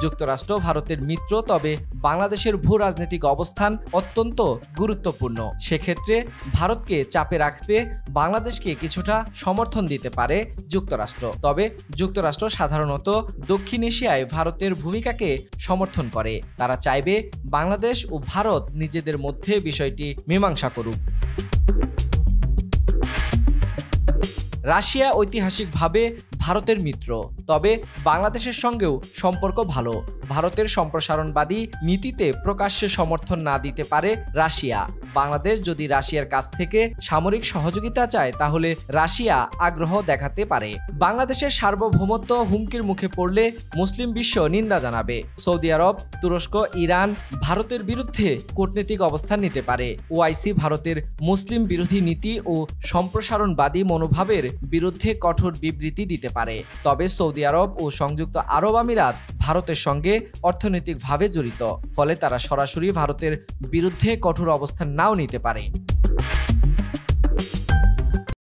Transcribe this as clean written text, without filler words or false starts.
যুক্তরাষ্ট্র ভারতের মিত্র, তবে বাংলাদেশের ভূ রাজনৈতিক অবস্থান অত্যন্ত গুরুত্বপূর্ণ। সেক্ষেত্রে ভারতকে চাপে রাখতে বাংলাদেশকে কিছুটা সমর্থন দিতে পারে যুক্তরাষ্ট্র। তবে যুক্তরাষ্ট্র সাধারণত দক্ষিণ এশিয়ায় ভারতের ভূমিকাকে সমর্থন করে। তারা চাইবে বাংলাদেশ ও ভারত নিজেদের মধ্যে বিষয়টি মীমাংসা করুক। রাশিয়া ঐতিহাসিকভাবে ভারতের মিত্র, তবে বাংলাদেশের সঙ্গেও সম্পর্ক ভালো। ভারতের সম্প্রসারণবাদী নীতিতে প্রকাশ্যে সমর্থন না দিতে পারে রাশিয়া। বাংলাদেশ যদি রাশিয়ার কাছ থেকে সামরিক সহযোগিতা চায় তাহলে রাশিয়া আগ্রহ দেখাতে পারে। বাংলাদেশের সার্বভৌমত্ব হুমকির মুখে পড়লে মুসলিম বিশ্ব নিন্দা জানাবে। সৌদি আরব, তুরস্ক, ইরান ভারতের বিরুদ্ধে কূটনৈতিক অবস্থান নিতে পারে। ওআইসি ভারতের মুসলিম বিরোধী নীতি ও সম্প্রসারণবাদী মনোভাবের বিরুদ্ধে কঠোর বিবৃতি দিতে পারে। তবে সৌদি আরব ও সংযুক্ত আরব আমিরাত ভারতের সঙ্গে অর্থনৈতিকভাবে জড়িত, ফলে তারা সরাসরি ভারতের বিরুদ্ধে কঠোর অবস্থান নাও নিতে পারে।